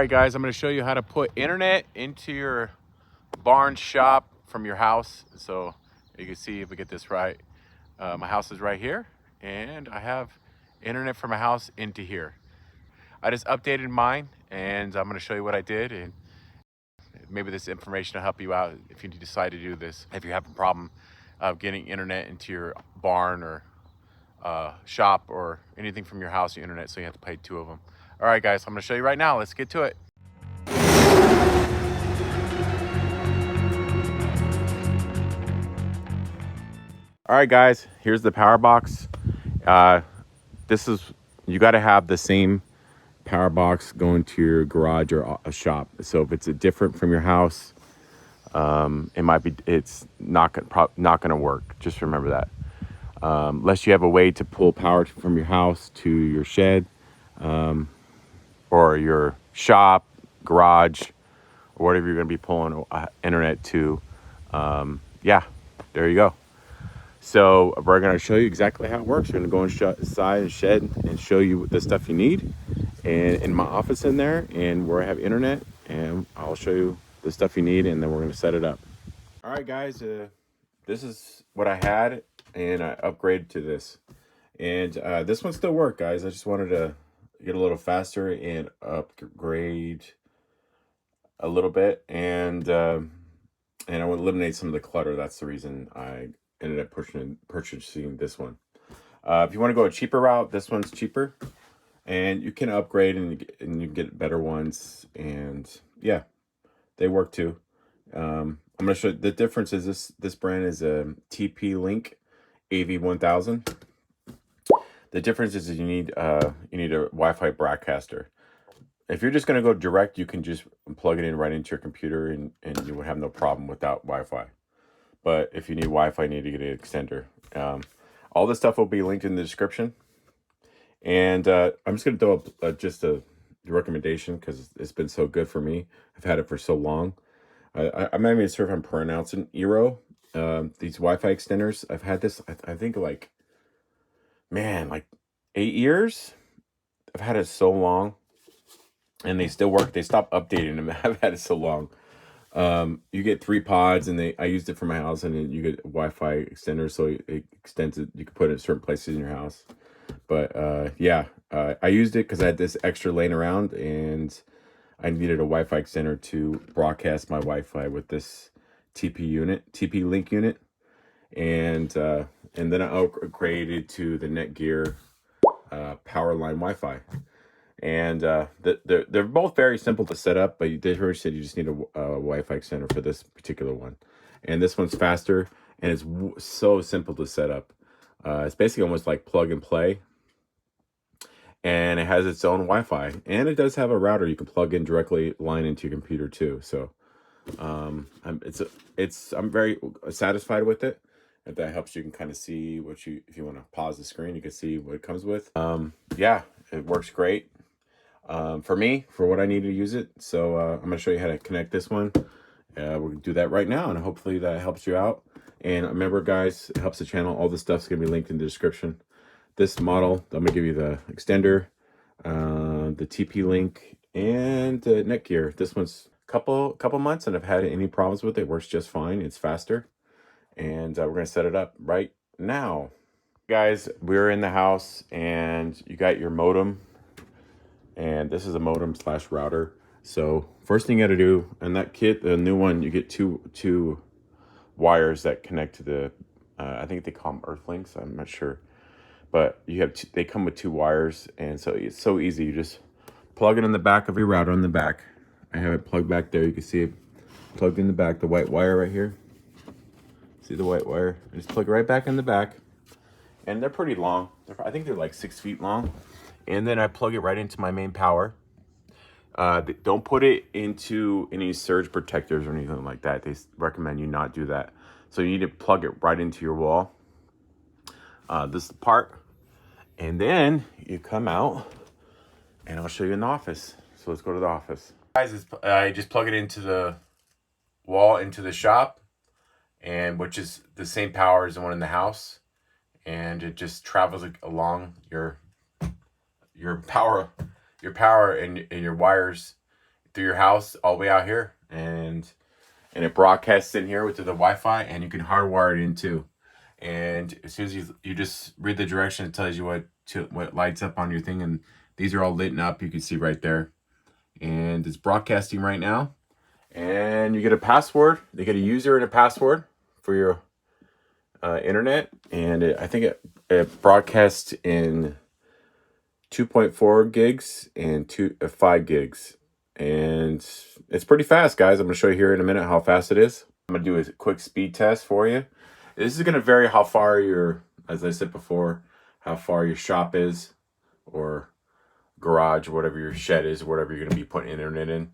All right, guys, I'm going to show you how to put internet into your barn shop from your house. So you can see if we get this right. My house is right here, and I have internet from my house into here. I just updated mine, and I'm going to show you what I did, and maybe this information will help you out if you decide to do this. If you have a problem getting internet into your barn or shop or anything from your house, your internet, so you have to pay two of them. All right, guys, I'm going to show you right now. Let's get to it. All right, guys, here's the power box. You got to have the same power box going to your garage or a shop. So if it's different from your house, it's not gonna work. Just remember that. Unless you have a way to pull power from your house to your shed, or your shop, garage, or whatever you're gonna be pulling internet to. Yeah, there you go. So we're going to show you exactly how it works. We're going to go inside and shed and show you the stuff you need, and in my office in there, and where I have internet, and I'll show you the stuff you need, and then we're going to set it up. All right, guys, this is what I had, and I upgraded to this, and this one still works, guys. I just wanted to get a little faster and upgrade a little bit, and I want to eliminate some of the clutter. That's the reason I ended up purchasing this one. If you want to go a cheaper route, this one's cheaper, and you can upgrade and you can get better ones, and yeah, they work too. I'm gonna show you the difference. Is this brand is a TP-Link AV1000. The difference is you need a Wi-Fi broadcaster. If you're just gonna go direct, you can just plug it in right into your computer, and you would have no problem without Wi-Fi. But if you need Wi-Fi, you need to get an extender. All this stuff will be linked in the description. And I'm just going to throw up just a recommendation because it's been so good for me. I've had it for so long. I'm not even sure if I'm pronouncing Eero. These Wi-Fi extenders, I've had this, I think like 8 years. I've had it so long. And they still work. They stopped updating them. I've had it so long. You get 3 pods, and I used it for my house, and then you get a Wi-Fi extender, so it extends it. You can put it in certain places in your house. But yeah, I used it because I had this extra laying around, and I needed a Wi-Fi extender to broadcast my Wi-Fi with this TP-Link unit, and then I upgraded to the Netgear Powerline Wi-Fi. And they're both very simple to set up, but they already said you just need a Wi-Fi extender for this particular one. And this one's faster, and it's so simple to set up. It's basically almost like plug and play. And it has its own Wi-Fi. And it does have a router you can plug in directly, line into your computer too. So I'm very satisfied with it. If that helps, you can kind of see if you want to pause the screen, you can see what it comes with. Yeah, it works great. For me, for what I need to use it. So I'm going to show you how to connect this one. We're going to do that right now, and hopefully that helps you out. And remember, guys, it helps the channel. All this stuff's going to be linked in the description. This model, I'm going to give you the extender, the TP-Link, and Netgear. This one's a couple months, and I've had any problems with it. It works just fine. It's faster. And we're going to set it up right now. Guys, we're in the house, and you got your modem. And this is a modem / router. So first thing you got to do, and that kit, the new one, you get two wires that connect to the, I think they call them earthlings. I'm not sure, but they come with 2 wires, and so it's so easy. You just plug it in the back of your router on the back. I have it plugged back there. You can see it plugged in the back. The white wire right here. See the white wire? I just plug it right back in the back, and they're pretty long. I think they're like 6 feet long. And then I plug it right into my main power. Don't put it into any surge protectors or anything like that. They recommend you not do that. So you need to plug it right into your wall. This is the part. And then you come out, and I'll show you in the office. So let's go to the office. Guys, I just plug it into the wall, into the shop, and which is the same power as the one in the house. And it just travels along your power and your wires, through your house all the way out here, and it broadcasts in here with the Wi-Fi, and you can hardwire it in too. And as soon as you just read the direction, it tells you what lights up on your thing, and these are all lit up. You can see right there, and it's broadcasting right now. And you get a password. They get a user and a password for your internet, and I think it broadcasts in 2.4 gigs and 5 gigs, and it's pretty fast, guys. I'm gonna show you here in a minute how fast it is. I'm gonna do a quick speed test for you. This is gonna vary how far as I said before, how far your shop is, or garage, whatever your shed is, whatever you're gonna be putting internet in.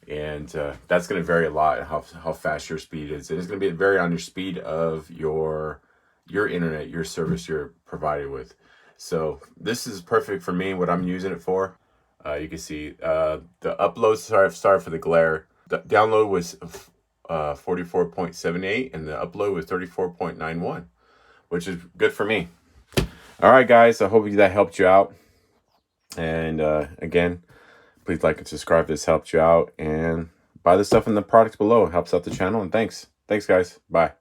And that's going to vary a lot how fast your speed is. And it's going to vary on your speed of your internet, your service you're provided with. So this is perfect for me, what I'm using it for. You can see the upload, sorry for the glare. The download was 44.78 and the upload was 34.91, which is good for me. All right, guys, I hope that helped you out. And again, please like and subscribe if this helped you out, and buy the stuff in the products below. It helps out the channel, and thanks. Thanks, guys. Bye.